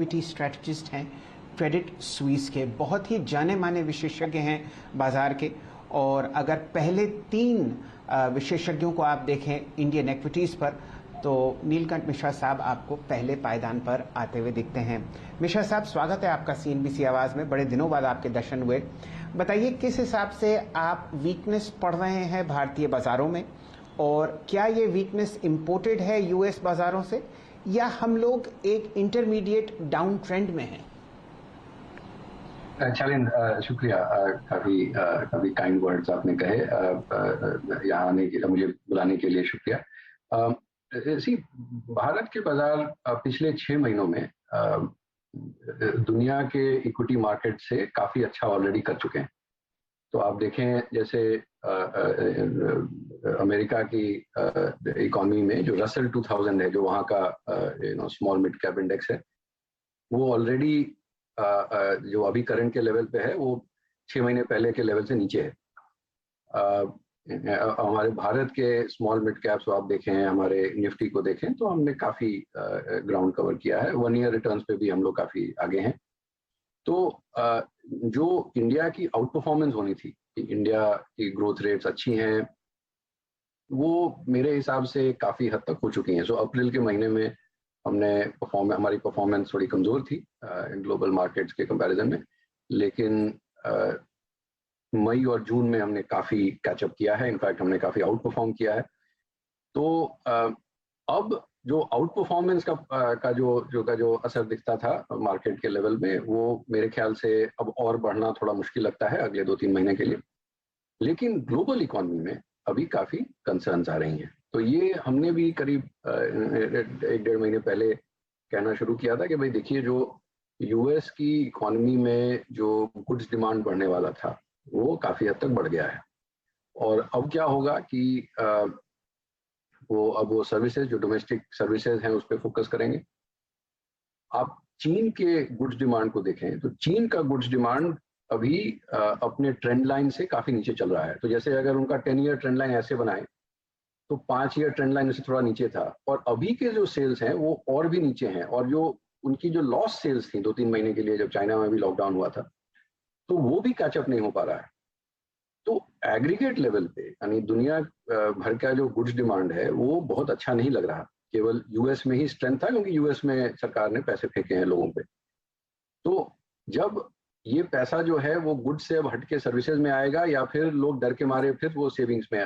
Equity strategist हैं Credit Suisse के, बहुत ही जाने माने विशेषज्ञ हैं बाजार के। और अगर पहले 3 विशेषज्ञों को आप देखें इंडियन एक्विटीज़ पर, तो नीलकंठ मिश्रा साहब आपको पहले पायदान पर आते हुए दिखते हैं। मिश्रा साहब, स्वागत है आपका CNBC आवाज़ में। बड़े दिनों बाद आपके दर्शन हुए। बताइए, किस हिसाब से आप वीकनेस पढ़ रहे हैं भारतीय बाज़ारों में, और क्या ये वीकनेस इम्पोर्टेड है US बाज़ारों से, या हम लोग एक इंटरमीडिएट डाउन ट्रेंड में हैं? शालीन, शुक्रिया। काफी काइंड वर्ड्स आपने कहे। यहाँ आने के, मुझे बुलाने के लिए शुक्रिया। भारत के बाजार पिछले 6 महीनों में दुनिया के इक्विटी मार्केट से काफी अच्छा ऑलरेडी कर चुके हैं। तो आप देखें, जैसे अमेरिका की इकोनॉमी में जो रसल 2000 है, जो वहाँ का स्मॉल मिड कैप इंडेक्स है, वो ऑलरेडी जो अभी करंट के लेवल पे है, वो 6 महीने पहले के लेवल से नीचे है। हमारे भारत के स्मॉल मिड कैप्स आप देखें, हमारे निफ्टी को देखें, तो हमने काफ़ी ग्राउंड कवर किया है। 1 ईयर रिटर्न्स पे भी हम लोग काफ़ी आगे हैं। तो जो इंडिया की आउट परफॉर्मेंस होनी थी, इंडिया की ग्रोथ रेट्स अच्छी हैं, वो मेरे हिसाब से काफ़ी हद तक हो चुकी हैं। सो अप्रैल के महीने में हमारी परफॉर्मेंस थोड़ी कमज़ोर थी ग्लोबल मार्केट्स के कंपैरिजन में, लेकिन मई और जून में हमने काफ़ी कैचअप किया है। इनफैक्ट हमने काफ़ी आउट परफॉर्म किया है। तो अब जो आउट परफॉर्मेंस का जो असर दिखता था मार्केट के लेवल में, वो मेरे ख्याल से अब और बढ़ना थोड़ा मुश्किल लगता है अगले 2-3 महीने के लिए। लेकिन ग्लोबल इकोनॉमी में अभी काफ़ी कंसर्न्स आ रही हैं। तो ये हमने भी करीब 1-1.5 महीने पहले कहना शुरू किया था कि भाई देखिए, जो US की इकोनॉमी में जो गुड्स डिमांड बढ़ने वाला था, वो काफ़ी हद तक बढ़ गया है। और अब क्या होगा कि वो सर्विसेज, जो डोमेस्टिक सर्विसेज हैं, उस पर फोकस करेंगे। आप चीन के गुड्स डिमांड को देखें, तो चीन का गुड्स डिमांड अभी अपने ट्रेंड लाइन से काफ़ी नीचे चल रहा है। तो जैसे अगर उनका 10 ईयर ट्रेंड लाइन ऐसे बनाए, तो 5 ईयर ट्रेंड लाइन से थोड़ा नीचे था, और अभी के जो सेल्स हैं वो और भी नीचे हैं। और जो उनकी जो लॉस सेल्स थी 2-3 महीने के लिए, जब चाइना में भी लॉकडाउन हुआ था, तो वो भी कैचअप नहीं हो पा रहा है। तो एग्रीगेट लेवल पे, यानी दुनिया भर का जो गुड्स डिमांड है, वो बहुत अच्छा नहीं लग रहा। केवल US में ही स्ट्रेंथ था, क्योंकि US में सरकार ने पैसे फेंके हैं लोगों पे। तो जब ये पैसा जो है वो गुड्स से अब हट के सर्विसेज में आएगा, या फिर लोग डर के मारे फिर वो सेविंग्स में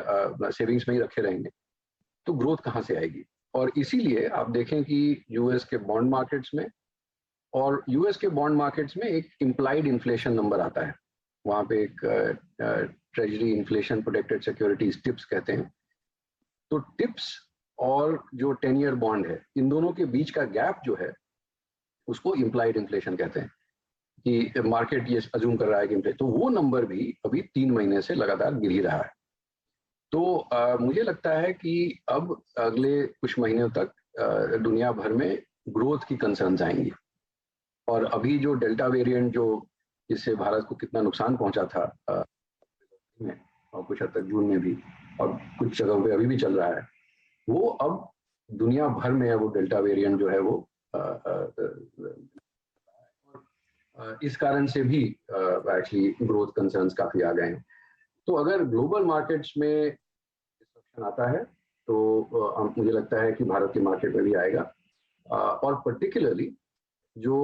ही रखे रहेंगे, तो ग्रोथ कहाँ से आएगी? और इसीलिए आप देखें कि US के बॉन्ड मार्केट्स में और US के बॉन्ड मार्केट्स में एक इम्प्लाइड इन्फ्लेशन नंबर आता है। वहाँ पे एक treasury inflation protected securities, tips कहते हैं। तो टिप्स और जो 10 ईयर बॉन्ड है, इन दोनों के बीच का गैप जो है, उसको इम्प्लाइड इन्फ्लेशन कहते हैं, कि मार्केट ये अज्यूम कर रहा है कि इन्फ्लेशन। तो वो नंबर भी अभी 3 महीने से लगातार गिर ही रहा है। तो मुझे लगता है कि अब अगले कुछ महीनों तक दुनिया भर में ग्रोथ की कंसर्न्स आएंगी। और अभी जो डेल्टा वेरिएंट, जो जिससे भारत को कितना नुकसान पहुंचा था में, और कुछ हद तक जून में भी, और कुछ जगहों पे अभी भी चल रहा है, वो अब दुनिया भर में है। वो डेल्टा वेरिएंट जो है वो इस कारण से भी एक्चुअली ग्रोथ कंसर्न्स काफी आ गए हैं। तो अगर ग्लोबल मार्केट्स में डिस्रप्शन आता है, तो मुझे लगता है कि भारत के मार्केट में भी आएगा। और पर्टिकुलरली जो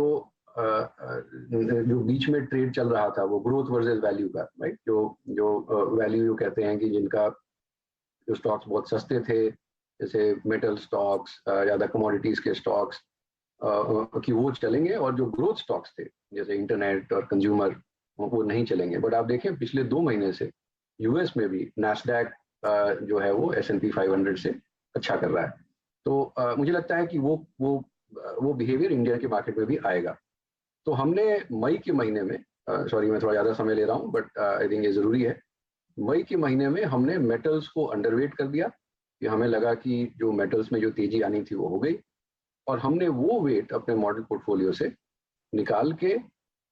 बीच में ट्रेड चल रहा था, वो ग्रोथ वर्सेस वैल्यू का, राइट, जो वैल्यू कहते हैं कि जिनका जो स्टॉक्स बहुत सस्ते थे, जैसे मेटल स्टॉक्स, ज़्यादा कमोडिटीज के स्टॉक्स, कि वो चलेंगे, और जो ग्रोथ स्टॉक्स थे जैसे इंटरनेट और कंज्यूमर, वो नहीं चलेंगे। बट आप देखें, पिछले 2 महीने से US में भी नैस्डैक जो है वो S&P 500 से अच्छा कर रहा है। तो मुझे लगता है कि वो बिहेवियर इंडिया के मार्केट में भी आएगा। तो हमने मई के महीने में, सॉरी मैं थोड़ा ज़्यादा समय ले रहा हूँ, बट आई थिंक ये ज़रूरी है, मई के महीने में हमने मेटल्स को अंडरवेट कर दिया, कि हमें लगा कि जो मेटल्स में जो तेजी आनी थी वो हो गई, और हमने वो वेट अपने मॉडल पोर्टफोलियो से निकाल के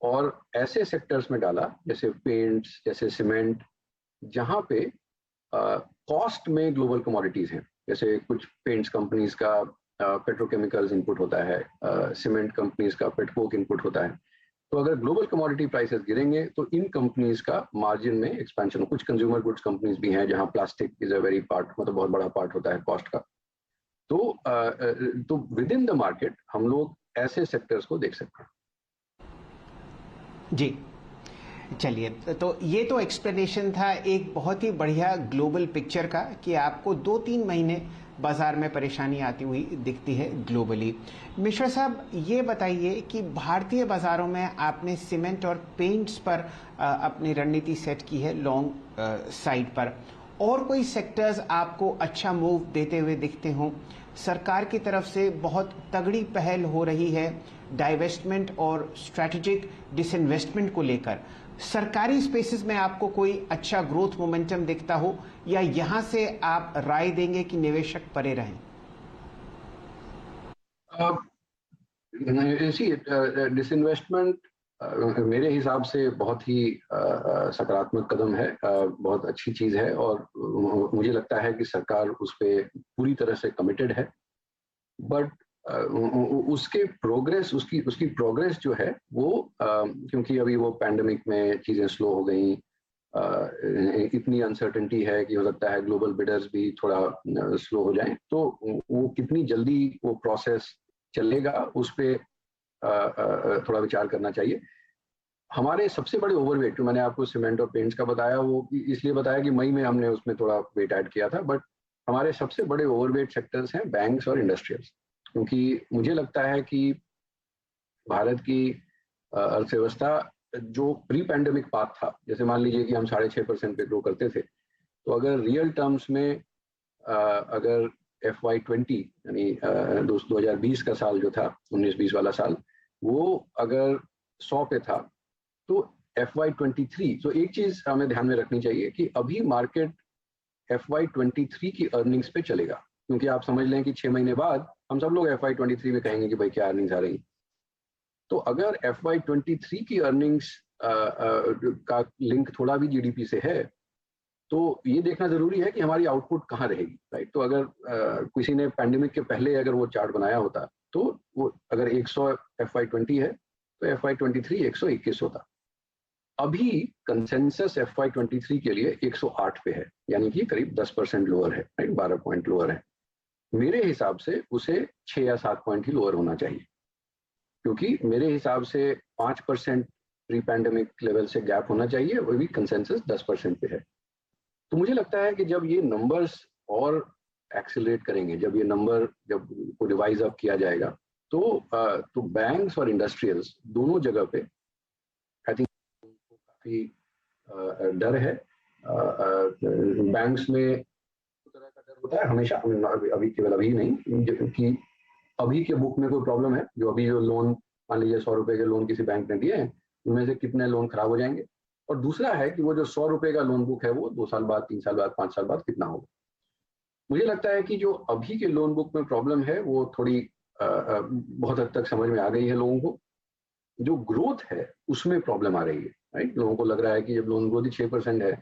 और ऐसे सेक्टर्स में डाला, जैसे पेंट्स, जैसे सीमेंट, जहाँ पे कॉस्ट में ग्लोबल कमोडिटीज हैं। जैसे कुछ पेंट्स कंपनीज का पेट्रोकेमिकल्स इनपुट होता है, सीमेंट कंपनीज का पेटकोक इनपुट होता है। तो अगर ग्लोबल कमोडिटी प्राइसेस गिरेंगे तो इन कंपनीज का मार्जिन में एक्सपेंशन, कुछ कंज्यूमर गुड्स कंपनीज भी हैं जहां plastic is a very part, मतलब बहुत बड़ा पार्ट होता है कॉस्ट का। तो विद इन द मार्केट हम लोग ऐसे सेक्टर्स को देख सकते हैं। जी चलिए, तो ये तो एक्सप्लेनेशन था एक बहुत ही बढ़िया ग्लोबल पिक्चर का कि आपको 2-3 महीने बाजार में परेशानी आती हुई दिखती है ग्लोबली। मिश्रा साहब, ये बताइए कि भारतीय बाजारों में आपने सीमेंट और पेंट्स पर अपनी रणनीति सेट की है लॉन्ग साइड पर, और कोई सेक्टर्स आपको अच्छा मूव देते हुए दिखते हों? सरकार की तरफ से बहुत तगड़ी पहल हो रही है डाइवेस्टमेंट और स्ट्रैटेजिक डिसइन्वेस्टमेंट को लेकर। सरकारी स्पेसेस में आपको कोई अच्छा ग्रोथ मोमेंटम दिखता हो, या यहां से आप राय देंगे कि निवेशक परे रहें? डिसइन्वेस्टमेंट मेरे हिसाब से बहुत ही सकारात्मक कदम है, बहुत अच्छी चीज है, और मुझे लगता है कि सरकार उस पर पूरी तरह से कमिटेड है। बट उसके प्रोग्रेस, उसकी प्रोग्रेस जो है वो क्योंकि अभी वो पैंडेमिक में चीजें स्लो हो गई, इतनी अनसर्टेनिटी है कि हो सकता है ग्लोबल बिडर्स भी थोड़ा स्लो हो जाएं, तो वो कितनी जल्दी वो प्रोसेस चलेगा उस पर थोड़ा विचार करना चाहिए। हमारे सबसे बड़े ओवरवेट जो मैंने आपको सीमेंट और पेंट्स का बताया, वो इसलिए बताया कि मई में हमने उसमें थोड़ा वेट ऐड किया था, बट हमारे सबसे बड़े ओवरवेट सेक्टर्स हैं बैंक्स और इंडस्ट्रियल्स। क्योंकि मुझे लगता है कि भारत की अर्थव्यवस्था जो प्री पैंडेमिक पाथ था, जैसे मान लीजिए कि हम 6.5% पे ग्रो करते थे, तो अगर रियल टर्म्स में अगर FY20 यानी 2020 का साल जो था, 19-20 वाला साल, वो अगर 100 पे था, तो FY23, तो एक चीज हमें ध्यान में रखनी चाहिए कि अभी मार्केट FY23 की अर्निंग्स पे चलेगा, क्योंकि आप समझ लें कि 6 महीने बाद हम सब लोग FY23 में कहेंगे कि भाई क्या अर्निंग्स आ रही। तो अगर FY23 की अर्निंग्स का लिंक थोड़ा भी GDP से है, तो ये देखना जरूरी है कि हमारी आउटपुट कहाँ रहेगी, राइट। तो अगर किसी ने पैंडेमिक के पहले अगर वो चार्ट बनाया होता, तो वो अगर 100 FY20 है तो FY23 121 होता। अभी कंसेंसस FY23 के लिए 108 पे है, यानी कि करीब 10% लोअर है, राइट, 12 पॉइंट लोअर है। मेरे हिसाब से उसे 6 या 7 पॉइंट ही लोअर होना चाहिए, क्योंकि मेरे हिसाब से 5% प्री पैंडेमिक लेवल से गैप होना चाहिए, वो भी कंसेंसस 10% पे है। तो मुझे लगता है कि जब ये नंबर्स और एक्सेलरेट करेंगे, जब ये नंबर जब रिवाइज अप किया जाएगा, तो बैंक्स और इंडस्ट्रियल्स दोनों जगह पे आई थिंक काफी डर है। बैंक्स में तरह का डर होता है हमेशा, अभी केवल अभी नहीं, कि अभी के बुक में कोई प्रॉब्लम है, जो अभी जो लोन मान लीजिए 100 रुपए के लोन किसी बैंक ने दिए हैं, उनमें से कितने लोन खराब हो जाएंगे, और दूसरा है कि वो जो 100 रुपए का लोन बुक है वो 2 साल बाद, 3 साल बाद, 5 साल बाद कितना होगा। मुझे लगता है कि जो अभी के लोन बुक में प्रॉब्लम है वो थोड़ी बहुत हद तक समझ में आ गई है लोगों को। जो ग्रोथ है उसमें प्रॉब्लम आ रही है, राइट। लोगों को लग रहा है कि जब लोन ग्रोथ ही 6% है,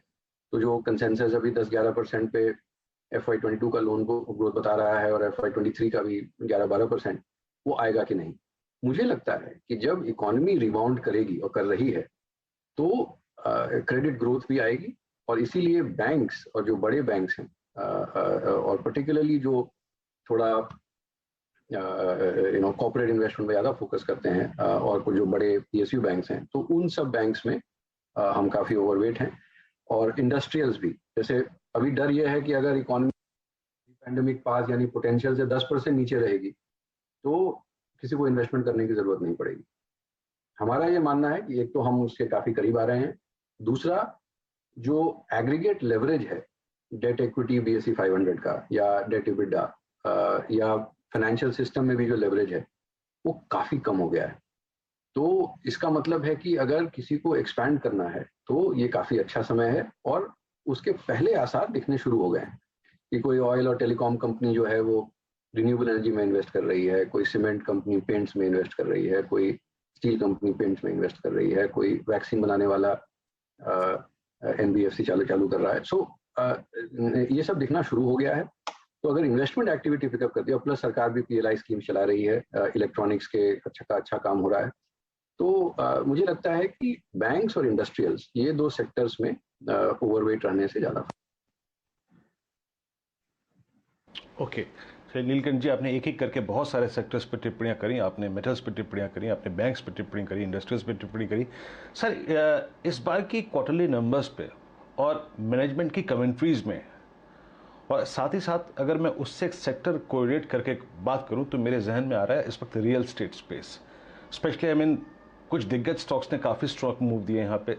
तो जो कंसेंसस अभी 10-11% पे FY22 का लोन ग्रोथ बता रहा है और FY23 का भी 11-12%, वो आएगा कि नहीं। मुझे लगता है कि जब इकोनॉमी रिबाउंड करेगी और कर रही है, तो क्रेडिट ग्रोथ भी आएगी, और इसीलिए बैंक्स और जो बड़े बैंक्स हैं और पर्टिकुलरली जो थोड़ा कॉर्पोरेट इन्वेस्टमेंट में ज़्यादा फोकस करते हैं, और कुछ जो बड़े PSU बैंक्स हैं, तो उन सब बैंक्स में हम काफ़ी ओवरवेट हैं। और इंडस्ट्रियल्स भी, जैसे अभी डर ये है कि अगर इकोनॉमी पैंडेमिक पास यानी पोटेंशियल से 10% नीचे रहेगी, तो किसी को इन्वेस्टमेंट करने की जरूरत नहीं पड़ेगी। हमारा ये मानना है कि एक तो हम उसके काफी करीब आ रहे हैं, दूसरा जो एग्रीगेट लेवरेज है डेट इक्विटी BSE 500 का, या डेट EBITDA, या फाइनेंशियल सिस्टम में भी जो लेवरेज है वो काफी कम हो गया है। तो इसका मतलब है कि अगर किसी को एक्सपैंड करना है तो ये काफी अच्छा समय है, और उसके पहले आसार दिखने शुरू हो गए हैं कि कोई ऑयल और टेलीकॉम कंपनी जो है वो रिन्यूएबल एनर्जी में इन्वेस्ट कर रही है, कोई सीमेंट कंपनी पेंट्स में इन्वेस्ट कर रही है, कोई स्टील कंपनी पेंट्स में इन्वेस्ट कर रही है, कोई वैक्सीन बनाने वाला NBFC चालू कर रहा है। सो ये सब दिखना शुरू हो गया है। तो अगर इन्वेस्टमेंट एक्टिविटी पिकअप करती है, प्लस सरकार भी PLI स्कीम चला रही है, इलेक्ट्रॉनिक्स के अच्छा काम हो रहा है, तो मुझे लगता है कि बैंक्स और इंडस्ट्रियल्स, ये 2 सेक्टर्स में ओवरवेट रहने से ज़्यादा। ओके, नीलकंठ जी, आपने एक एक करके बहुत सारे सेक्टर्स पर टिप्पणियां करी। आपने मेटल्स पर टिप्पणियां करी, आपने बैंक्स पर टिप्पणी करी, इंडस्ट्रीज पर टिप्पणी करी। सर, इस बार की क्वार्टरली नंबर्स पे और मैनेजमेंट की कमेंट्रीज में, और साथ ही साथ अगर मैं उससे एक सेक्टर कोरिलेट करके बात करूं तो मेरे जहन में आ रहा है इस वक्त real estate space. Specially I mean कुछ दिग्गज स्टॉक्स ने काफ़ी स्ट्रॉन्ग मूव दिए यहाँ पे।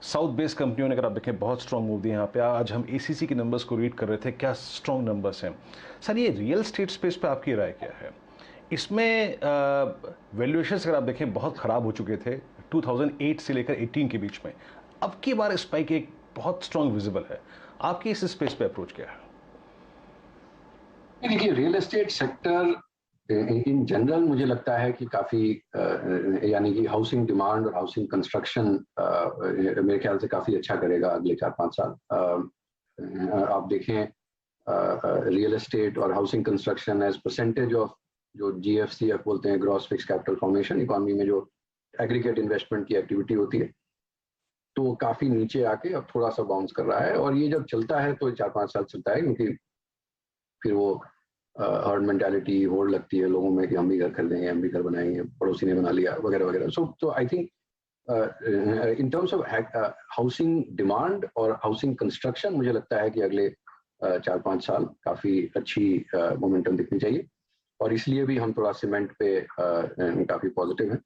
साउथ बेस्ड कंपनियों ने अगर आप देखें बहुत स्ट्रॉन्ग मूव दिए यहाँ पे। आज हम ACC के नंबर्स को रीड कर रहे थे, क्या स्ट्रॉन्ग नंबर्स हैं। सर, ये रियल स्टेट स्पेस पे आपकी राय क्या है? इसमें वैल्यूएशंस अगर आप देखें बहुत ख़राब हो चुके थे 2008 से लेकर 18 के बीच में। अब की बार स्पाइक एक बहुत स्ट्रॉन्ग विजिबल है। आपकी इस स्पेस पे अप्रोच क्या है? देखिए, real estate sector in general मुझे लगता है कि काफी यानी कि हाउसिंग डिमांड और हाउसिंग कंस्ट्रक्शन मेरे ख्याल से काफी अच्छा करेगा अगले 4-5 साल। आप देखें रियल एस्टेट और housing construction as percentage of जो GFCF बोलते हैं, gross fix capital formation, economy में जो एग्रीगेट इन्वेस्टमेंट की एक्टिविटी होती है, तो काफी नीचे आके अब थोड़ा सा बाउंस कर रहा है। और ये जब चलता है तो 4-5 साल चलता है, क्योंकि फिर वो हर्ड मेंटालिटी होड़ लगती है लोगों में कि हम भी घर खरीदेंगे, हम भी घर बनाएंगे, पड़ोसी ने बना लिया वगैरह वगैरह। So I think in terms of housing demand और हाउसिंग कंस्ट्रक्शन, मुझे लगता है कि अगले 4-5 साल काफी अच्छी मोमेंटम दिखनी चाहिए, और इसलिए भी हम थोड़ा सीमेंट पे काफी पॉजिटिव हैं।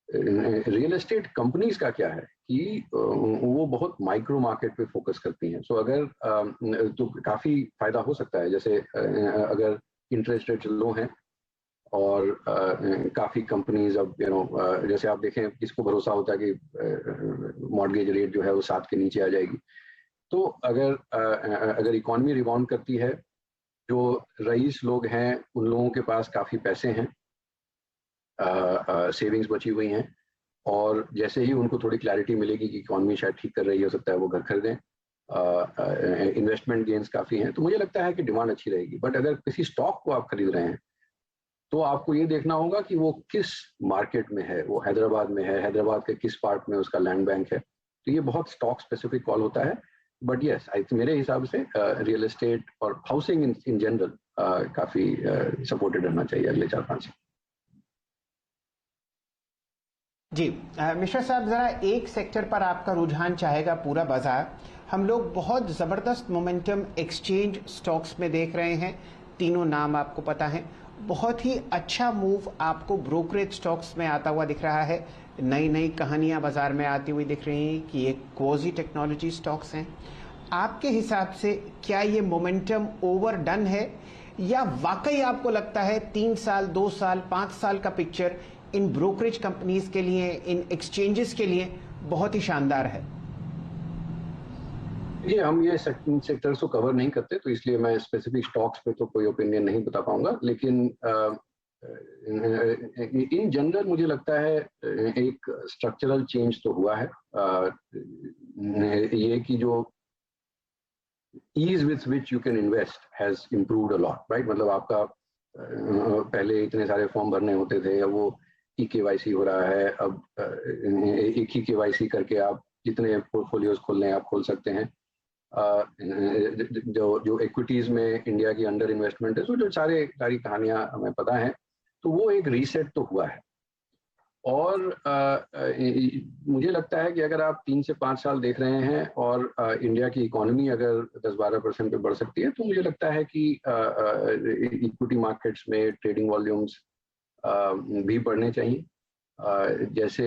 रियल एस्टेट कंपनीज का क्या है कि वो बहुत माइक्रो मार्केट पे फोकस करती हैं। सो अगर तो काफी फायदा हो सकता है, जैसे अगर इंटरेस्ट रेट लो हैं और काफी कंपनीज अब जैसे आप देखें, किसको भरोसा होता है कि मॉर्गेज रेट जो है वो 7 के नीचे आ जाएगी। तो अगर इकोनॉमी रिबाउंड करती है, जो रईस लोग हैं उन लोगों के पास काफी पैसे हैं, सेविंग्स बची हुई हैं, और जैसे ही उनको थोड़ी क्लैरिटी मिलेगी कि इकॉनमी शायद ठीक कर रही है, हो सकता है वो घर खरीदें, इन्वेस्टमेंट गेन्स काफ़ी हैं, तो मुझे लगता है कि डिमांड अच्छी रहेगी। बट अगर किसी स्टॉक को आप खरीद रहे हैं तो आपको ये देखना होगा कि वो किस मार्केट में है, वो हैदराबाद में है, हैदराबाद के किस पार्ट में उसका लैंड बैंक है। तो ये बहुत स्टॉक स्पेसिफिक कॉल होता है। बट यस, मेरे हिसाब से रियल एस्टेट और हाउसिंग इन जनरल काफ़ी सपोर्टेड रहना चाहिए अगले 4-5 साल। जी मिश्रा साहब, ज़रा एक सेक्टर पर आपका रुझान चाहेगा पूरा बाजार। हम लोग बहुत ज़बरदस्त मोमेंटम एक्सचेंज स्टॉक्स में देख रहे हैं, तीनों नाम आपको पता है। बहुत ही अच्छा मूव आपको ब्रोकरेज स्टॉक्स में आता हुआ दिख रहा है। नई नई कहानियां बाजार में आती हुई दिख रही हैं कि ये क्वाजी टेक्नोलॉजी स्टॉक्स हैं। आपके हिसाब से क्या ये मोमेंटम ओवरडन है, या वाकई आपको लगता है 3 साल, 2 साल, 5 साल का पिक्चर इन ब्रोकरेज कंपनीज के लिए, इन एक्सचेंजेस के लिए बहुत ही शानदार है? ये हम ये सेक्टर्स को कवर नहीं करते, तो इसलिए मैं स्पेसिफिक स्टॉक्स पे तो कोई ओपिनियन नहीं बता पाऊंगा। लेकिन इन जनरल मुझे लगता है एक स्ट्रक्चरल चेंज तो हुआ है। ये कि जो ease with which you can invest has improved a lot, right? मतलब आपका पहले इतने सारे फॉर्म भरने होते थे, अब वो KYC हो रहा है। अब एक ही KYC करके आप जितने पोर्टफोलियोज खोलने आप खोल सकते हैं। जो इक्विटीज में इंडिया की अंडर इन्वेस्टमेंट है, तो जो सारी कहानियां हमें पता है, तो वो एक रीसेट तो हुआ है। और मुझे लगता है कि अगर आप 3 से 5 साल देख रहे हैं और इंडिया की इकोनॉमी अगर 10-12% पे बढ़ सकती है, तो मुझे लगता है कि इक्विटी मार्केट्स में ट्रेडिंग वॉल्यूम्स भी बढ़ने चाहिए। जैसे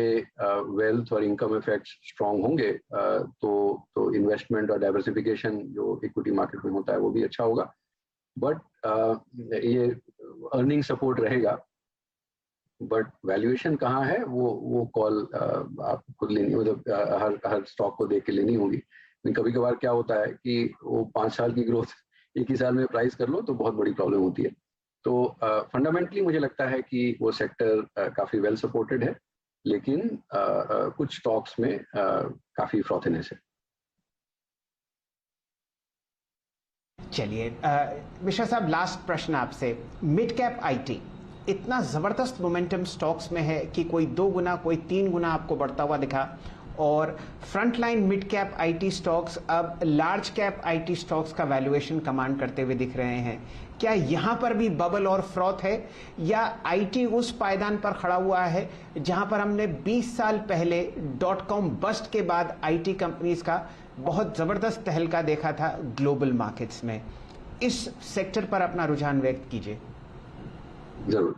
वेल्थ और इनकम इफेक्ट्स स्ट्रांग होंगे, तो इन्वेस्टमेंट और डाइवर्सिफिकेशन जो इक्विटी मार्केट में होता है वो भी अच्छा होगा। बट ये अर्निंग सपोर्ट रहेगा, बट वैल्यूएशन कहाँ है वो कॉल आप खुद लेनी, मतलब हर स्टॉक को देख के लेनी होगी। कभी कभार क्या होता है कि वो 5 साल की ग्रोथ एक ही साल में प्राइस कर लो तो बहुत बड़ी प्रॉब्लम होती है। तो फंडामेंटली मुझे लगता है कि वो सेक्टर काफी वेल सपोर्टेड है, लेकिन कुछ स्टॉक्स में काफी फ्रॉथीनेस है। चलिए मिश्रा साहब, लास्ट प्रश्न आपसे। मिड कैप आईटी इतना जबरदस्त मोमेंटम स्टॉक्स में है कि कोई 2 गुना कोई 3 गुना आपको बढ़ता हुआ दिखा, और frontline mid cap IT stocks अब लार्ज कैप आईटी स्टॉक्स का वैल्यूएशन कमांड करते हुए दिख रहे हैं। क्या यहां पर भी बबल और फ्रॉथ है, या आईटी उस पायदान पर खड़ा हुआ है जहां पर हमने 20 साल पहले .com बस्ट के बाद आईटी कंपनीज का बहुत जबरदस्त तहलका देखा था ग्लोबल मार्केट्स में? इस सेक्टर पर अपना रुझान व्यक्त कीजिए। जरूर।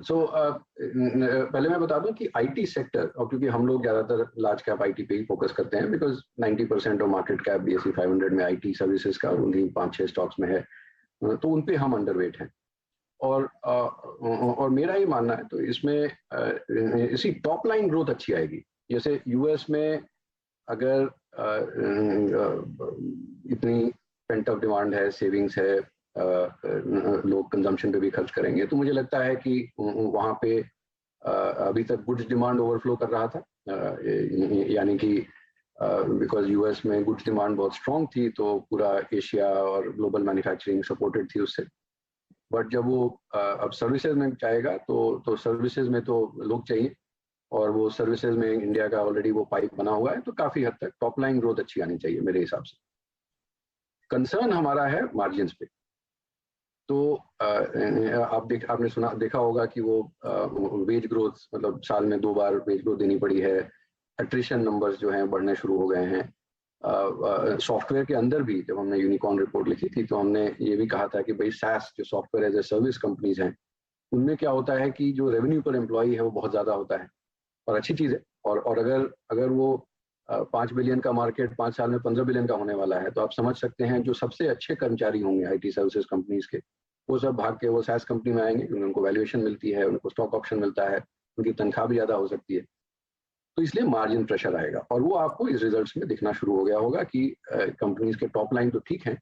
पहले मैं बता दूं कि आईटी सेक्टर, और क्योंकि हम लोग ज्यादातर लार्ज कैप आईटी पे ही फोकस करते हैं, because 90% of market cap BSE 500 में आईटी सर्विसेज का उन्हीं 5-6 स्टॉक्स में है, तो उन पे हम अंडरवेट हैं। और मेरा ही मानना है, तो इसमें इसी टॉप लाइन ग्रोथ अच्छी आएगी। जैसे यूएस में अगर इतनी पेंट अप डिमांड है, सेविंग्स है, लोग कंजम्पशन पे भी खर्च करेंगे, तो मुझे लगता है कि वहाँ पे अभी तक गुड्स डिमांड ओवरफ्लो कर रहा था, यानी कि बिकॉज यूएस में गुड्स डिमांड बहुत स्ट्रांग थी, तो पूरा एशिया और ग्लोबल मैन्युफैक्चरिंग सपोर्टेड थी उससे। बट जब वो अब सर्विसेज में जाएगा, तो सर्विसेज में तो लोग चाहिए, और वो सर्विसेज में इंडिया का ऑलरेडी वो पाइप बना हुआ है, तो काफी हद तक टॉप लाइन ग्रोथ अच्छी आनी चाहिए मेरे हिसाब से। कंसर्न हमारा है मार्जिन्स पे। तो आपने देखा होगा कि वो वेज ग्रोथ, मतलब साल में 2 बार वेज ग्रोथ देनी पड़ी है। एट्रिशन नंबर्स जो हैं बढ़ने शुरू हो गए हैं। सॉफ्टवेयर के अंदर भी जब हमने यूनिकॉर्न रिपोर्ट लिखी थी, तो हमने ये भी कहा था कि भाई SaaS जो software as a service companies हैं, उनमें क्या होता है कि जो रेवेन्यू पर एम्प्लॉई है वो बहुत ज़्यादा होता है, और अच्छी चीज़ है। और अगर वो 5 बिलियन का मार्केट 5 साल में 15 बिलियन का होने वाला है, तो आप समझ सकते हैं जो सबसे अच्छे कर्मचारी होंगे आईटी सर्विसेज कंपनीज के, वो सब भाग के वो SaaS कंपनी में आएंगे, क्योंकि उनको वैल्यूएशन मिलती है, उनको स्टॉक ऑप्शन मिलता है, उनकी तनख्वाह भी ज़्यादा हो सकती है। तो इसलिए मार्जिन प्रेशर आएगा, और वो आपको इस रिजल्ट्स में दिखना शुरू हो गया होगा कि कंपनीज के टॉप लाइन तो ठीक है,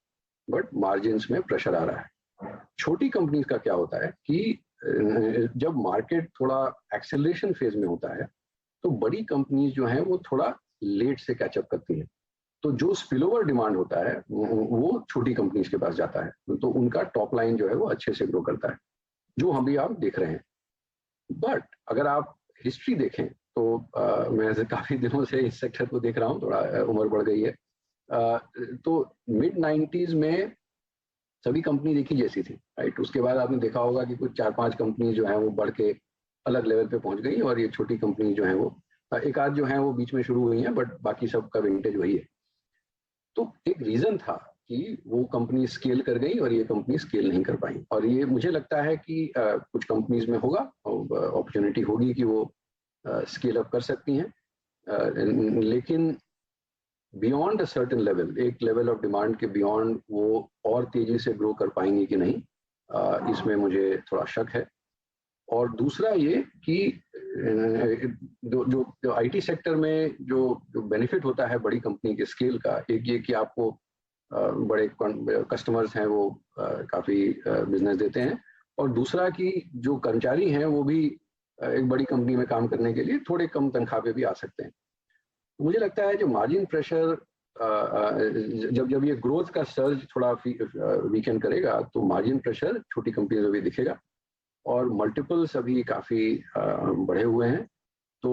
बट मार्जिन्स में प्रेशर आ रहा है। छोटी कंपनीज का क्या होता है कि जब मार्केट थोड़ा एक्सेलरेशन फेज में होता है, तो बड़ी कंपनीज जो हैं वो थोड़ा लेट से कैचअप करती हैं। तो जो स्पिलओवर डिमांड होता है वो छोटी कंपनीज के पास जाता है, तो उनका टॉप लाइन जो है वो अच्छे से ग्रो करता है, जो हम भी आप देख रहे हैं। बट अगर आप हिस्ट्री देखें, तो मैं काफी दिनों से इस सेक्टर को देख रहा हूँ, थोड़ा उम्र बढ़ गई है, तो मिड 90s में सभी कंपनी देखी जैसी थी, राइट। उसके बाद आपने देखा होगा कि कुछ 4-5 कंपनी जो है वो बढ़ के अलग लेवल पे पहुंच गई, और ये छोटी कंपनी जो है वो एक आध जो है वो बीच में शुरू हुई है, बट बाकी सबका विंटेज वही है। तो एक रीजन था कि वो कंपनी स्केल कर गई और ये कंपनी स्केल नहीं कर पाई, और ये मुझे लगता है कि कुछ कंपनीज में होगा, अपॉर्चुनिटी होगी कि वो स्केल अप कर सकती हैं, लेकिन बियॉन्ड अ सर्टेन लेवल, एक लेवल ऑफ डिमांड के बियॉन्ड वो और तेजी से ग्रो कर पाएंगे कि नहीं, इसमें मुझे थोड़ा शक है। और दूसरा ये कि जो आईटी सेक्टर में जो बेनिफिट होता है बड़ी कंपनी के स्केल का, एक ये कि आपको बड़े कस्टमर्स हैं वो काफ़ी बिजनेस देते हैं, और दूसरा कि जो कर्मचारी हैं वो भी एक बड़ी कंपनी में काम करने के लिए थोड़े कम तनख्वाह पे भी आ सकते हैं। मुझे लगता है जो मार्जिन प्रेशर जब ये ग्रोथ का सर्ज थोड़ा वीकेंड करेगा, तो मार्जिन प्रेशर छोटी कंपनी में भी दिखेगा, और मल्टीपल्स अभी काफ़ी बढ़े हुए हैं। तो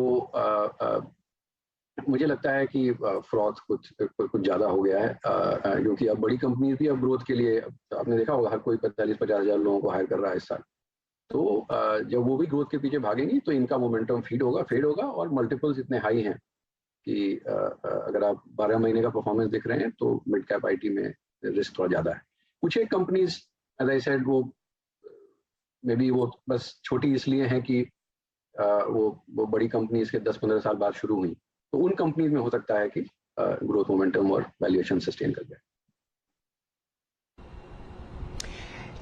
मुझे लगता है कि फ्रॉड कुछ ज़्यादा हो गया है, क्योंकि अब बड़ी कंपनी भी अब ग्रोथ के लिए, आपने देखा होगा हर कोई 45-50 हज़ार लोगों को हायर कर रहा है इस साल। तो जब वो भी ग्रोथ के पीछे भागेंगी, तो इनका मोमेंटम फेड होगा, और मल्टीपल्स इतने हाई हैं कि अगर आप 12 महीने का परफॉर्मेंस देख रहे हैं, तो मिड कैप आईटी में रिस्क थोड़ा ज़्यादा है। कुछ एक कंपनीज एज आई सेड वो मे बी वो बस छोटी इसलिए हैं कि वो बड़ी कंपनीज के 10-15 साल बाद शुरू हुई, तो उन कंपनीज में हो सकता है कि ग्रोथ मोमेंटम और वैल्यूएशन सस्टेन कर जाए।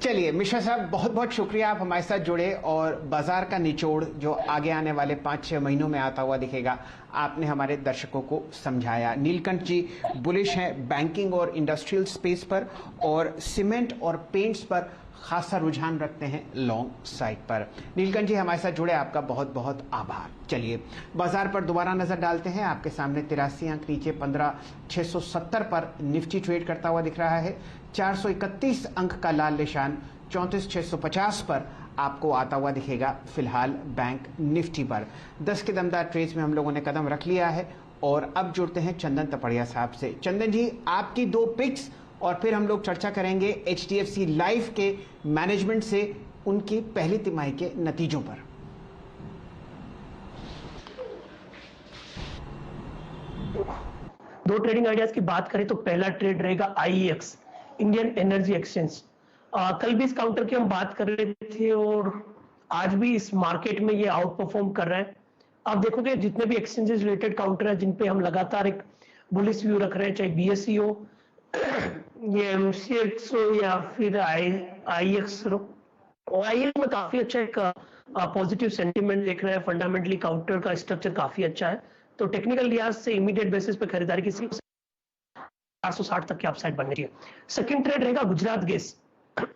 चलिए मिश्रा साहब, बहुत बहुत शुक्रिया, आप हमारे साथ जुड़े, और बाजार का निचोड़ जो आगे आने वाले 5-6 महीनों में आता हुआ दिखेगा, आपने हमारे दर्शकों को समझाया। नीलकंठ जी बुलिश हैं बैंकिंग और इंडस्ट्रियल स्पेस पर, और सीमेंट और पेंट्स पर खासा रुझान रखते हैं लॉन्ग साइड पर। नीलकंठ जी हमारे साथ जुड़े, आपका बहुत बहुत आभार। चलिए बाजार पर दोबारा नजर डालते हैं। आपके सामने 83 अंक नीचे 15,670 पर निफ्टी ट्रेड करता हुआ दिख रहा है। 431 अंक का लाल निशान 34,650 पर आपको आता हुआ दिखेगा फिलहाल बैंक निफ्टी पर। 10 के दमदार ट्रेड्स में हम लोगों ने कदम रख लिया है और अब जुड़ते हैं चंदन तपड़िया साहब से। चंदन जी, आपकी 2 पिक्स और फिर हम लोग चर्चा करेंगे HDFC लाइफ के मैनेजमेंट से उनकी पहली तिमाही के नतीजों पर। दो ट्रेडिंग आइडियाज की बात करें तो पहला ट्रेड रहेगा IEX, इंडियन एनर्जी एक्सचेंज। कल भी इस काउंटर की हम बात कर रहे थे और आज भी इस मार्केट में ये आउट परफॉर्म कर रहा है। आप देखोगे जितने भी एक्सचेंजेस रिलेटेड काउंटर है जिन पे हम लगातार एक बुलिश व्यू रख रहे हैं, चाहे BSE हो, ये MCX हो या फिर IEX हो, IEX में काफी अच्छा एक पॉजिटिव सेंटीमेंट देख रहे हैं। फंडामेंटली काउंटर का स्ट्रक्चर काफी अच्छा है, तो टेक्निकल लिहाज से इमीडिएट बेसिस पे खरीदारी की 460 तक की अपसाइड बननी चाहिए। सेकंड ट्रेड रहेगा गुजरात गैस।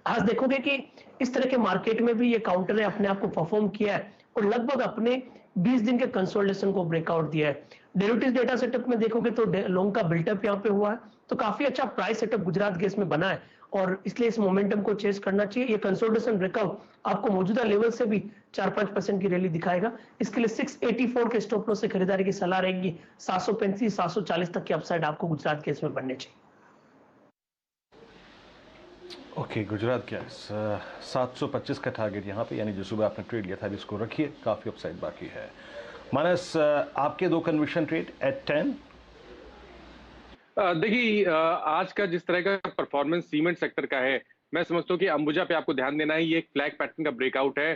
आज देखोगे कि इस तरह के मार्केट में भी ये काउंटर ने अपने आप को परफॉर्म किया है और लगभग अपने 20 दिन के कंसोलिडेशन को ब्रेकआउट दिया है। डेरिवेटिव्स डेटा सेटअप में देखोगे तो लॉन्ग का बिल्टअप यहाँ पे हुआ है, तो काफी अच्छा प्राइस सेटअप गुजरात गैस में बना है और इसलिए इस मोमेंटम को चेस करना चाहिए। ये कंसोलिडेशन ब्रेकआउट आपको मौजूदा लेवल से भी 4-5% की रैली दिखाएगा। इसके लिए 684 के स्टॉप लॉस से खरीदारी की सलाह रहेगी। 735-740 तक की अपसाइड आपको गुजरात गैस में बनने चाहिए। ओके, गुजरात गैस 725 का टारगेट यहाँ पे, यानी जो सुबह आपने ट्रेड लिया था इसको रखिए, काफ़ी अपसाइड बाकी है। मानस, आपके 2 कन्विक्शन ट्रेड एट 10। देखिए, आज का जिस तरह का परफॉर्मेंस सीमेंट सेक्टर का है, मैं समझता हूँ कि अंबुजा पे आपको ध्यान देना है। ये एक फ्लैग पैटर्न का ब्रेकआउट है।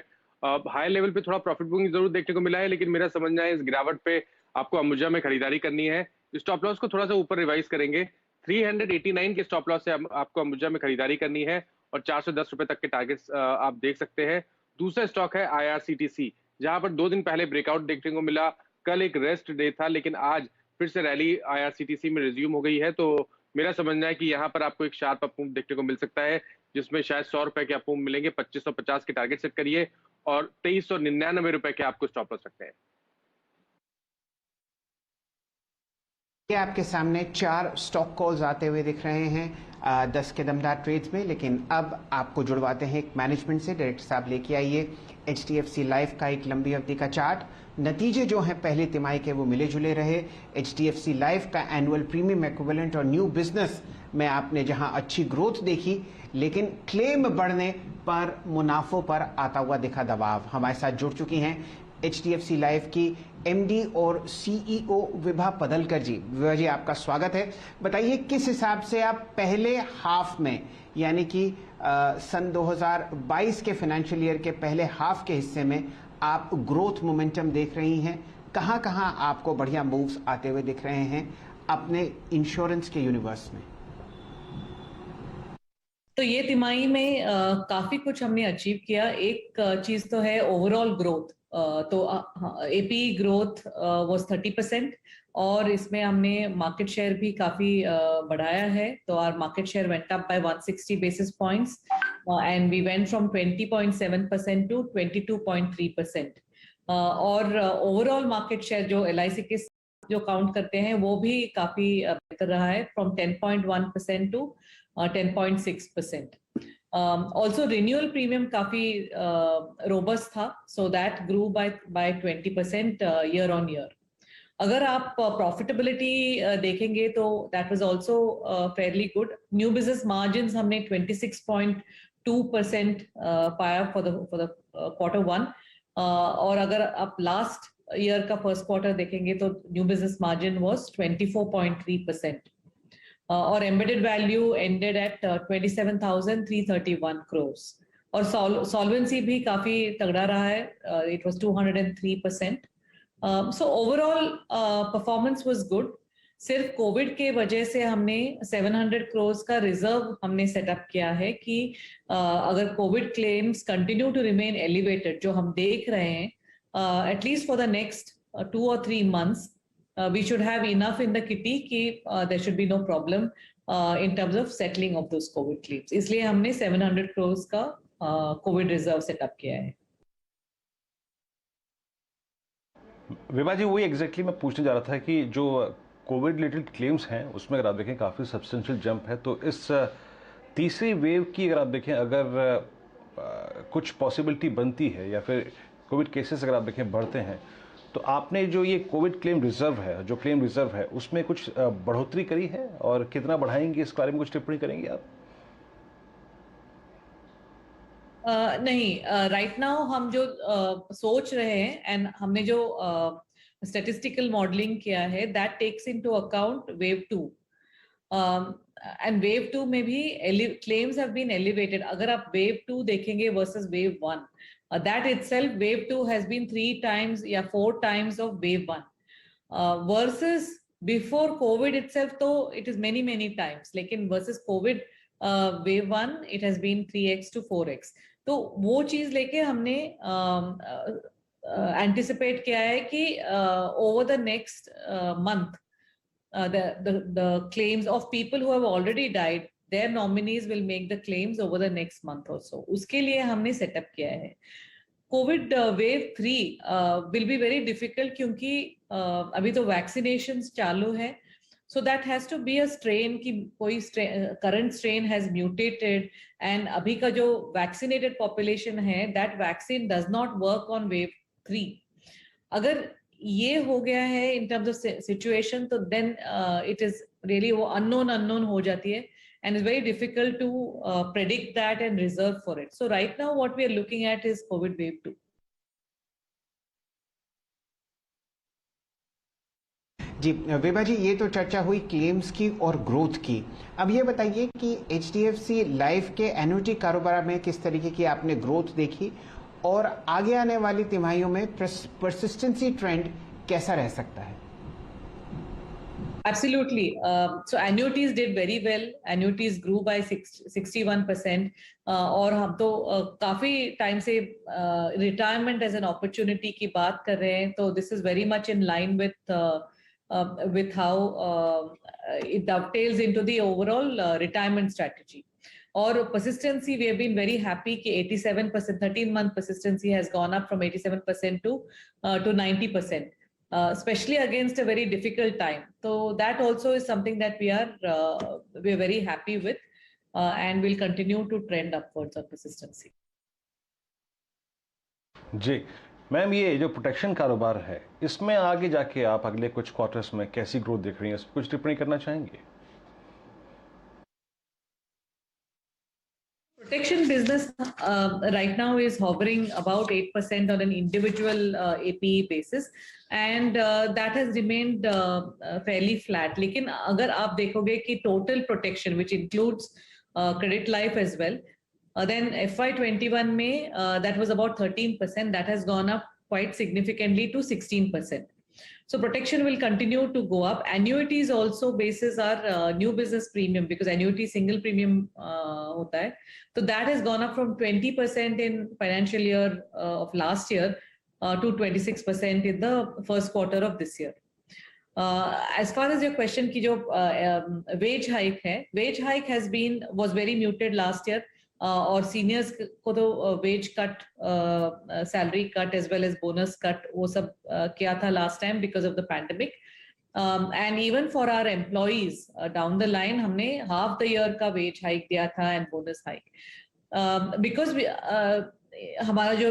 हाई लेवल पे थोड़ा प्रॉफिट बुकिंग जरूर देखने को मिला है, लेकिन मेरा समझना है इस गिरावट पे आपको अंबुजा में खरीदारी करनी है। स्टॉप लॉस को थोड़ा सा ऊपर रिवाइज करेंगे। 389 के स्टॉप लॉस से आपको अंबुजा में खरीदारी करनी है और 410 रुपए तक के टारगेट्स आप देख सकते हैं। दूसरा स्टॉक है IRCTC, जहां पर 2 दिन पहले ब्रेकआउट देखने को मिला। कल एक रेस्ट डे था, लेकिन आज फिर से रैली IRCTC में रिज्यूम हो गई है, तो मेरा समझना है कि यहाँ पर आपको एक शार्प अप मूव देखने को मिल सकता है, जिसमें शायद 100 रुपए के अप मूव मिलेंगे। 2550 के टारगेट सेट करिए और 2399 रुपए के आपको स्टॉप लॉस रखते हैं। आपके सामने 4 स्टॉक कॉल्स आते हुए दिख रहे हैं 10 के दमदार ट्रेड्स में, लेकिन अब आपको जुड़वाते हैं एक मैनेजमेंट से। डायरेक्टर साहब लेके आइए HDFC लाइफ का एक लंबी अवधि का चार्ट। नतीजे जो हैं पहली तिमाही के वो मिले जुले रहे। HDFC लाइफ का एनुअल प्रीमियम इक्विवेलेंट और न्यू बिजनेस में आपने जहां अच्छी ग्रोथ देखी, लेकिन क्लेम बढ़ने पर मुनाफों पर आता हुआ दिखा दबाव। हमारे साथ जुड़ चुकी हैं HDFC लाइफ की MD और CEO विभा पदलकर जी। विभा जी, आपका स्वागत है। बताइए किस हिसाब से आप पहले हाफ में, यानी कि सन 2022 के फाइनेंशियल ईयर के पहले हाफ के हिस्से में आप ग्रोथ मोमेंटम देख रही हैं? कहां कहां आपको बढ़िया मूव्स आते हुए दिख रहे हैं अपने इंश्योरेंस के यूनिवर्स में? तो ये तिमाही में काफी कुछ हमने अचीव किया। एक चीज तो है ओवरऑल ग्रोथ। तो AP ग्रोथ वाज 30% और इसमें हमने मार्केट शेयर भी काफी बढ़ाया है। तो our market share went up by 160 basis points and we went from 20.7% to 22.3%। और ओवरऑल मार्केट शेयर जो LIC के जो काउंट करते हैं वो भी काफी बेहतर रहा है, from 10.1% to 10.6%. Also renewal premium काफी robust था, so that grew by 20% year on year. अगर आप profitability देखेंगे तो that was also fairly good. New business margins हमने 26.2% पाया for the quarter one. और अगर आप last year का first quarter देखेंगे तो new business margin was 24.3%. और embedded value ended at 27,331 crores. और solvency भी काफी तगड़ा रहा है, it was 203%. So overall performance was good. सिर्फ कोविड के वजह से हमने 700 crores का रिजर्व हमने सेटअप किया है कि अगर covid claims continue to remain elevated, जो हम देख रहे हैं, at least for the next 2 or 3 months, we should have enough in the kitty कि there should be no problem in terms of settling of those COVID claims. इसलिए हमने 700 crores का COVID reserve setup किया है. विभा जी, वही एग्जैक्टली मैं पूछने जा रहा था कि जो कोविड रिलेटेड क्लेम्स हैं उसमें अगर आप देखें काफ़ी सब्सटेंशियल जंप है, तो इस तीसरी वेव की अगर आप देखें, अगर कुछ पॉसिबिलिटी बनती है या फिर कोविड केसेस अगर आप देखें बढ़ते हैं, तो आपने जो ये कोविड क्लेम रिजर्व है, जो क्लेम रिजर्व है, उसमें कुछ बढ़ोतरी करी है और कितना बढ़ाएंगे इस बारे में कुछ टिप्पणी करेंगे आप? नहीं, राइट नाउ हम जो सोच रहे हैं एंड हमने जो स्टैटिस्टिकल मॉडलिंग किया है, that takes into account wave 2 and wave 2 में भी क्लेम्स हैव बीन एलिवेटेड. अगर आप वेव 2 देखेंगे versus wave 1, that itself wave 2 has been 3 times या 4 times of wave 1 versus before COVID itself, तो it is many times, लेकिन versus COVID wave 1 it has been 3x to 4x. तो वो चीज लेके हमने anticipate किया है कि over the next month the claims of people who have already died, their nominees will make the claims over the next month or so. उसके लिए हमने सेटअप किया है. Covid wave 3 will be very difficult क्योंकि अभी तो vaccinations चालू है. So that has to be a strain कि कोई current strain has mutated and अभी का जो vaccinated population है, that vaccine does not work on wave 3. अगर ये हो गया है in terms of situation, तो then it is really वो unknown हो जाती है. And it's very difficult to predict that and reserve for it. So right now what we are looking at is COVID wave 2. जी विभा जी, ये तो चर्चा हुई claims की और ग्रोथ की. अब ये बताइए कि HDFC लाइफ के एन्युटी कारोबार में किस तरीके की आपने ग्रोथ देखी और आगे आने वाली तिमाहियों में परसिस्टेंसी ट्रेंड कैसा रह सकता है? Absolutely. So annuities did very well. Annuities grew by 61%. और हम तो काफी टाइम से retirement as an opportunity की बात कर रहे हैं. तो this is very much in line with how it dovetails into the overall retirement strategy. और persistency, we have been very happy कि 87%, 13-month persistency has gone up from 87% to 90%. Especially against a very difficult time. So that also is something that we are very happy with and will continue to trend upwards of persistency. जी ma'am, ये जो protection कारोबार है, इसमें आगे जाके आप अगले कुछ क्वार्टर्स में कैसी ग्रोथ देख रही हैं, इस पर कुछ टिप्पणी करना चाहेंगे? Protection business right now is hovering about 8% on an individual APE basis, and that has remained fairly flat. लेकिन अगर आप देखोगे कि total protection, which includes credit life as well, then FY21 में that was about 13%. That has gone up quite significantly to 16%. So protection will continue to go up. Annuities also bases our new business premium, because annuity single premium होता है. So that has gone up from 20% in financial year of last year to 26% in the first quarter of this year. As far as your question की जो wage hike है, wage hike was very muted last year. और seniors को तो wage cut, salary cut as well as bonus cut, वो सब किया था last time because of the pandemic. And even for our employees down the line हमने half the year का wage hike दिया था एंड बोनस हाइक, बिकॉज हमारा जो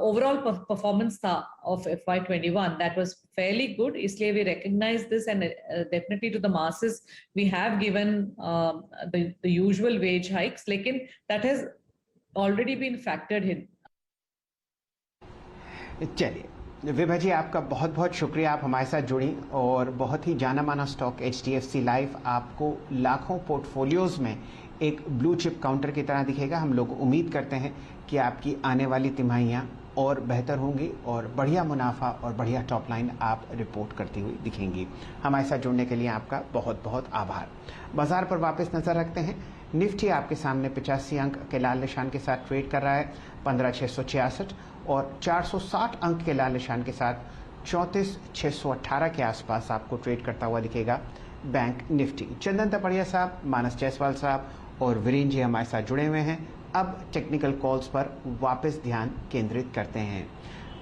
ओवरऑल परफॉर्मेंस था of FY21 that was fairly good, इसलिए we recognize this and definitely to the masses we have given the usual wage hikes, लेकिन that has already been factored in. चलिए विभा जी, आपका बहुत बहुत शुक्रिया, आप हमारे साथ जुड़ी और बहुत ही जाना माना स्टॉक HDFC लाइफ आपको लाखों पोर्टफोलियोज में एक ब्लू चिप काउंटर की तरह दिखेगा. हम लोग उम्मीद करते हैं कि आपकी आने वाली तिमाहियाँ और बेहतर होंगी और बढ़िया मुनाफा और बढ़िया टॉप लाइन आप रिपोर्ट करती हुई दिखेंगी. हमारे साथ जुड़ने के लिए आपका बहुत बहुत आभार. बाजार पर वापस नजर रखते हैं. निफ्टी आपके सामने 85 अंक के लाल निशान के साथ ट्रेड कर रहा है. 15,666 और 460 अंक के लाल निशान के साथ 34,618 के आसपास आपको ट्रेड करता हुआ दिखेगा. Bank Nifty. चंदन तपड़िया साहब, मानस जायसवाल साहब और वीरेंद्र जी हमारे साथ जुड़े हुए हैं। अब टेक्निकल कॉल्स पर वापस ध्यान केंद्रित करते हैं।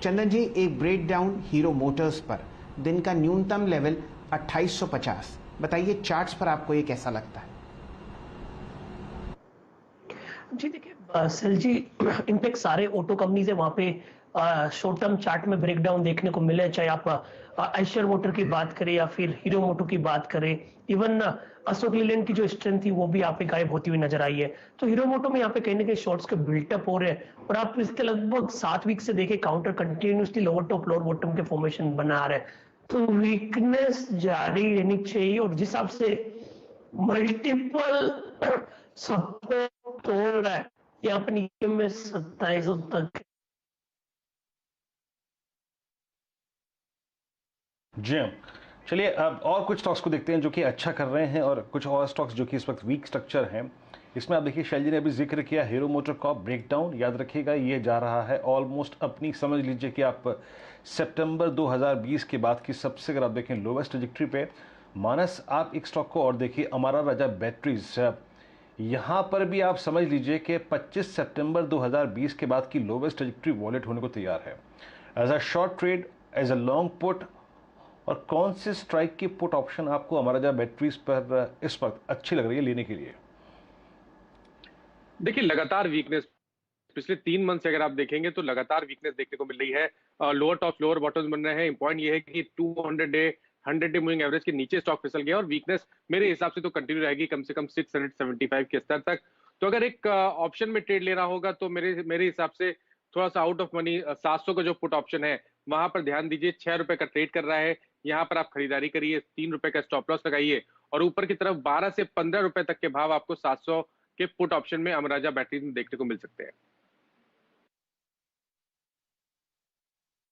चंदन जी, एक ब्रेक डाउन हीरो मोटर्स पर दिन का न्यूनतम लेवल 2850, बताइए चार्ट्स पर आपको ये कैसा लगता है? जी देखिए सेल जी, इनफैक्ट सारे ऑटो कंपनीज है वहां पे शॉर्ट टर्म चार्ट में ब्रेकडाउन देखने को मिले, चाहे आप आइशर मोटर की बात करें या फिर हीरो मोटो की बात करें। इवन अशोक लीलैंड की जो स्ट्रेंथ थी वो भी यहाँ पे गायब होती हुई नजर आई है। तो हीरो मोटो में यहाँ पे कहीं ना कहीं शॉर्ट्स के बिल्टअप हो रहे हैं और आप इसके लगभग 7 वीक से देखें counter continuously lower top lower bottom के फॉर्मेशन बना रहे हैं। तो वीकनेस जारी रहनी चाहिए और जिस हिसाब से मल्टीपल सपोर्ट तोड़ रहा है यहाँ पे नीचे में 2700 तक। जी हाँ, चलिए अब और कुछ स्टॉक्स को देखते हैं जो कि अच्छा कर रहे हैं और कुछ और स्टॉक्स जो कि इस वक्त वीक स्ट्रक्चर हैं। इसमें आप देखिए शैल जी ने अभी जिक्र किया हीरो मोटर कॉर्प ब्रेकडाउन, याद रखिएगा ये जा रहा है ऑलमोस्ट अपनी, समझ लीजिए कि आप सितंबर 2020 के बाद की सबसे, अगर आप देखें, लोवेस्ट ट्रैजेक्टरी पे। मानस, आप एक स्टॉक को और देखिए, अमारा राजा बैटरीज, यहाँ पर भी आप समझ लीजिए कि 25 सितंबर 2020 के बाद की लोवेस्ट ट्रैजेक्टरी वॉलेट होने को तैयार है। As a short trade, as a long put, और कौन से स्ट्राइक की पुट ऑप्शन आपको अमारा राजा बैटरीज पर इस वक्त अच्छी लग रही है लेने के लिए? देखिए लगातार वीकनेस पिछले 3 मंथ से अगर आप देखेंगे तो लगातार वीकनेस देखने को मिल रही है। लोअर टॉप लोअर बॉटम्स बन रहे हैं। पॉइंट ये है कि 100 डे मूविंग एवरेज के नीचे स्टॉक फिसल गया और वीकनेस मेरे हिसाब से तो कंटिन्यू रहेगी कम से कम 675 के स्तर तक। तो अगर एक ऑप्शन में ट्रेड लेना होगा तो मेरे हिसाब से थोड़ा सा आउट ऑफ मनी 700 का जो पुट ऑप्शन है वहां पर ध्यान दीजिए। 6 रुपए का ट्रेड कर रहा है, यहाँ पर आप खरीदारी करिए, 3 रुपए का स्टॉप लॉस लगाइए और ऊपर की तरफ 12 से 15 रुपए तक के भाव आपको 700 के पुट ऑप्शन में अमरा राजा बैटरीज में देखने को मिल सकते हैं।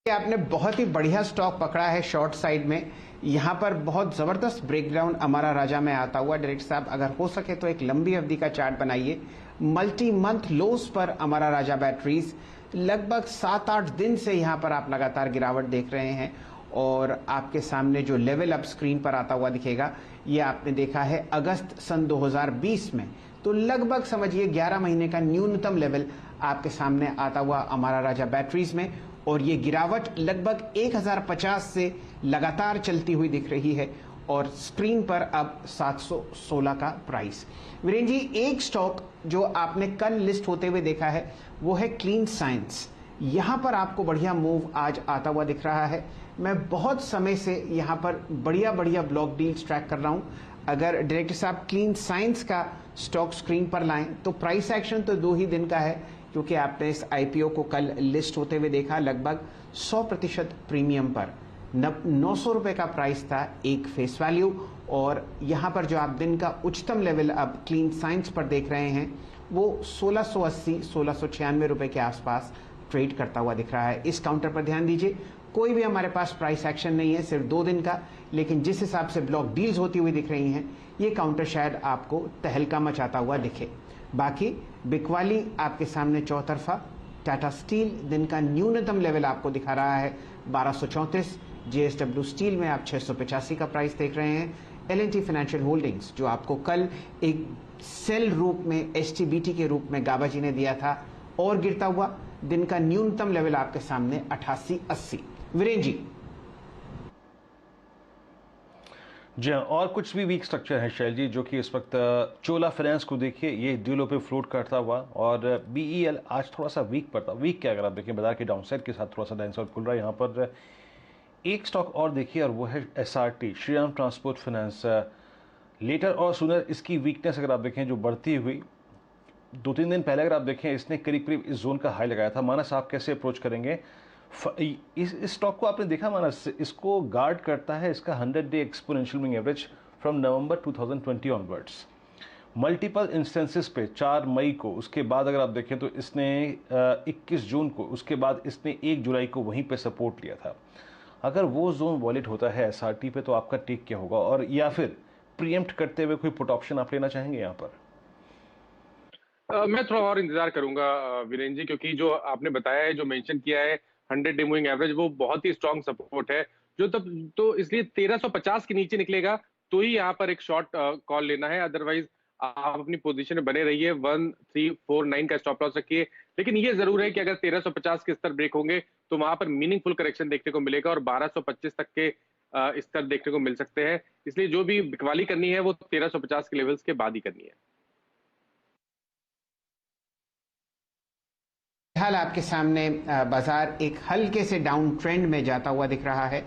आपने बहुत ही बढ़िया स्टॉक पकड़ा है शॉर्ट साइड में। यहाँ पर बहुत जबरदस्त ब्रेकडाउन अमारा राजा में आता हुआ। डायरेक्टर साहब, अगर हो सके तो एक लंबी अवधि का चार्ट बनाइए। मल्टी मंथ लोस पर अमारा राजा बैटरीज, लगभग 7-8 दिन से यहाँ पर आप लगातार गिरावट देख रहे हैं और आपके सामने जो लेवल अप स्क्रीन पर आता हुआ दिखेगा, ये आपने देखा है अगस्त सन 2020 में। तो लगभग समझिए 11 महीने का न्यूनतम लेवल आपके सामने आता हुआ अमारा राजा बैटरीज में, और ये गिरावट लगभग 1050 से लगातार चलती हुई दिख रही है और स्क्रीन पर अब 716 का प्राइस। वीरेंद्र जी, एक स्टॉक जो आपने कल लिस्ट होते हुए देखा है वो है क्लीन साइंस। यहां पर आपको बढ़िया मूव आज आता हुआ दिख रहा है। मैं बहुत समय से यहां पर बढ़िया बढ़िया ब्लॉक डील्स ट्रैक कर रहा हूं। अगर डायरेक्टर साहब क्लीन साइंस का स्टॉक स्क्रीन पर लाएं तो प्राइस एक्शन तो 2 ही दिन का है, क्योंकि आपने इस आईपीओ को कल लिस्ट होते हुए देखा लगभग 100% प्रीमियम पर। 900 रुपए का प्राइस था एक फेस वैल्यू, और यहां पर जो आप दिन का उच्चतम लेवल अब क्लीन साइंस पर देख रहे हैं वो 1680-1696 रुपए के आसपास ट्रेड करता हुआ दिख रहा है। इस काउंटर पर ध्यान दीजिए, कोई भी हमारे पास प्राइस एक्शन नहीं है, सिर्फ 2 दिन का, लेकिन जिस हिसाब से ब्लॉक डील्स होती हुई दिख रही हैं, ये काउंटर शायद आपको तहलका मचाता हुआ दिखे। बाकी बिकवाली आपके सामने चौतरफा। टाटा स्टील दिन का न्यूनतम लेवल आपको दिखा रहा है 1234। जेएसडब्ल्यू स्टील में आप 685 का प्राइस देख रहे हैं। एल&टी फाइनेंशियल होल्डिंग्स, जो आपको कल एक सेल रूप में एचटीबीटी के रूप में गाबा जी ने दिया था, और गिरता हुआ, दिन का न्यूनतम लेवल आपके सामने 8880। वीरेंद्र जी। जी हाँ, और कुछ भी वीक स्ट्रक्चर है शैल जी, जो कि इस वक्त चोला फाइनेंस को देखिए, ये डीलों पे फ्लोट करता हुआ, और बीईएल आज थोड़ा सा वीक पड़ता। वीक क्या, अगर आप देखिए बाजार के डाउनसाइड के साथ थोड़ा सा डाउनसाइड खुल रहा है। यहाँ पर एक स्टॉक और देखिए, और वो है SRT, Shriram transport finance. Later और सुनर इसकी वीकनेस अगर आप देखें जो बढ़ती हुई, 2-3 दिन पहले अगर आप देखें इसने करीब करीब इस जोन का हाई लगाया था। मानस, आप कैसे अप्रोच करेंगे इस स्टॉक को? आपने देखा मानस, इसको गार्ड करता है इसका 100 day exponential moving average from November 2020 onwards. Multiple instances पे 4 मई को, उसके बाद अगर आप देखें तो इसने 21 जून को, उसके बाद इसने 1 जुलाई को वहीं पे सपोर्ट लिया था। अगर वो जोन वॉलेट होता है एसआरटी पे तो आपका टेक क्या होगा, और या फिर प्रीएम्प्ट करते हुए कोई पुट ऑप्शन आप लेना चाहेंगे यहाँ पर? मैं थोड़ा और इंतजार करूंगा वीरेंद्र जी, क्योंकि जो आपने बताया है, जो मेंशन किया है 100 डे मूविंग एवरेज, वो बहुत ही स्ट्रांग सपोर्ट है। जो तब तो इसलिए 1350 के नीचे निकलेगा तो ही यहाँ पर एक शॉर्ट कॉल लेना है, अदरवाइज आप अपनी पोजीशन में बने रहिए। 1349 का स्टॉप लॉस रखिए, लेकिन ये जरूर है कि अगर 1350 के स्तर ब्रेक होंगे तो वहां पर मीनिंगफुल करेक्शन देखने को मिलेगा और 1225 तक के स्तर देखने को मिल सकते हैं। इसलिए जो भी बिकवाली करनी है वो 1350 के लेवल्स के बाद ही करनी है। फिलहाल आपके सामने बाजार एक हल्के से डाउन ट्रेंड में जाता हुआ दिख रहा है।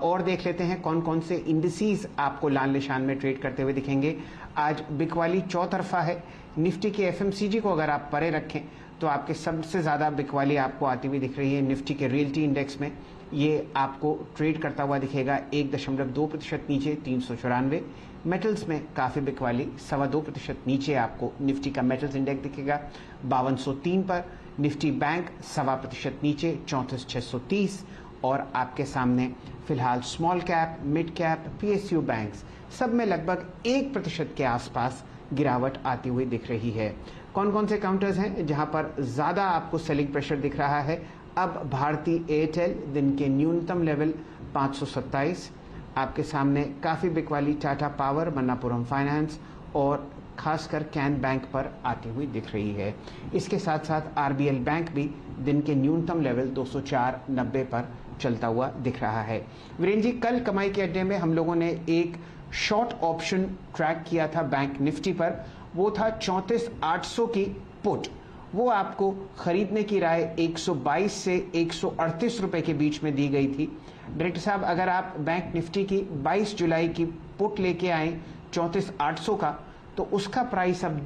और देख लेते हैं कौन कौन से इंडिसेस आपको लाल निशान में ट्रेड करते हुए दिखेंगे। आज बिकवाली चौतरफा है। निफ्टी के एफएमसीजी को अगर आप परे रखें तो आपके सबसे ज़्यादा बिकवाली आपको आती हुई दिख रही है निफ्टी के रियल्टी इंडेक्स में। ये आपको ट्रेड करता हुआ दिखेगा 1.2% नीचे 394। मेटल्स में काफ़ी बिकवाली 2.25% नीचे आपको निफ्टी का मेटल्स इंडेक्स दिखेगा 5203 पर। निफ्टी बैंक 1.25% नीचे 34630। और आपके सामने फिलहाल small cap, mid cap, PSU banks सब में लगभग 1% के आसपास गिरावट आती हुई दिख रही है। कौन कौन से काउंटर्स हैं जहां पर ज़्यादा आपको सेलिंग प्रेशर दिख रहा है? अब भारतीय एयरटेल दिन के न्यूनतम लेवल 527। आपके सामने काफ़ी बिकवाली टाटा पावर, मन्नापुरम फाइनेंस और खासकर कैन बैंक पर आती हुई दिख रही है। इसके साथ साथ आरबीएल बैंक भी दिन के न्यूनतम लेवल 204.90 पर चलता हुआ दिख रहा है। वीरेंद्र जी, कल कमाई के अड्डे में हम लोगों ने एक शॉर्ट ऑप्शन ट्रैक किया था बैंक निफ्टी पर। वो था 34,800 की पुट। वो आपको खरीदने की राय 122 से 138 रुपए के बीच में दी गई थी। डायरेक्टर साहब, अगर आप बैंक निफ्टी की 22 जुलाई की पुट लेके आए 34,800 का, तो उसका प्राइस अब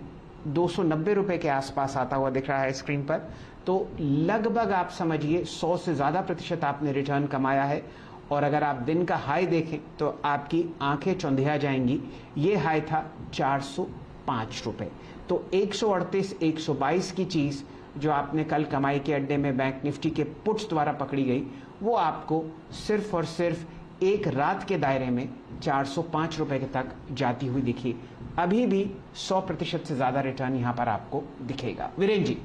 290 रुपए के आसपास आता हुआ दिख रहा है स्क्रीन पर। तो लगभग आप समझिए 100 से ज़्यादा प्रतिशत आपने रिटर्न कमाया है। और अगर आप दिन का हाई देखें तो आपकी आंखें चौंधिया जाएंगी। ये हाई था 405 रुपए। तो 138, 122 की चीज़ जो आपने कल कमाई के अड्डे में बैंक निफ्टी के पुट्स द्वारा पकड़ी गई, वो आपको सिर्फ और सिर्फ एक रात के दायरे में 405 रुपए तक जाती हुई दिखी। अभी भी 100% से ज़्यादा रिटर्न यहाँ पर आपको दिखेगा। वीरेंद्र जी।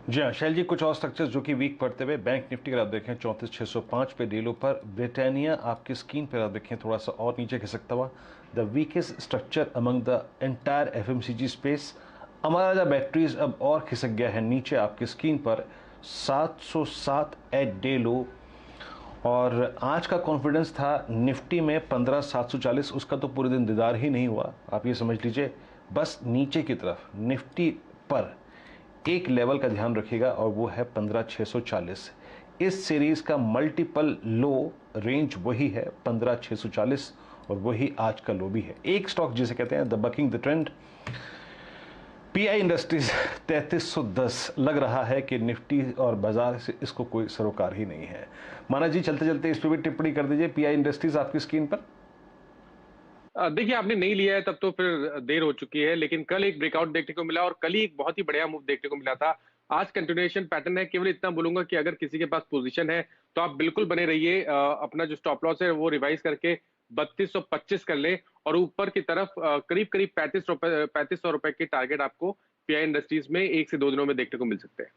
जी हाँ शैल जी, कुछ और स्ट्रक्चर्स जो कि वीक पड़ते हुए बैंक निफ्टी अगर आप देखें 34,605 पे डीलो पर। ब्रिटानिया आपकी स्क्रीन पर आप देखें थोड़ा सा और नीचे खिसकता हुआ। The weakest structure among the entire FMCG space. Amara Raja batteries अब और खिसक गया है नीचे आपकी स्क्रीन पर 707 एट डे लो। और आज का कॉन्फिडेंस था निफ्टी में 15,740, उसका तो पूरे दिन दीदार ही नहीं हुआ। आप ये समझ लीजिए बस नीचे की तरफ निफ्टी पर एक लेवल का ध्यान रखिएगा और वो है 15,640। इस सीरीज का मल्टीपल लो रेंज वही है 15,640 और वही आज का लो भी है। एक स्टॉक जिसे कहते हैं the baking the trend, pi industries 3310। लग रहा है कि निफ्टी और बाजार से इसको कोई सरोकार ही नहीं है। माना जी, चलते चलते इस पर भी टिप्पणी कर दीजिए। पीआई इंडस्ट्रीज आपकी स्क्रीन पर। देखिए, आपने नहीं लिया है तब तो फिर देर हो चुकी है, लेकिन कल एक ब्रेकआउट देखने को मिला और कल ही एक बहुत ही बढ़िया मूव देखने को मिला था। आज कंटिन्यूएशन पैटर्न है। केवल इतना बोलूंगा कि अगर किसी के पास पोजीशन है तो आप बिल्कुल बने रहिए। अपना जो स्टॉप लॉस है वो रिवाइज करके 3225 कर ले और ऊपर की तरफ करीब करीब 3500 रुपए की टारगेट आपको पीआई इंडस्ट्रीज में 1 से 2 दिनों में देखने को मिल सकते हैं।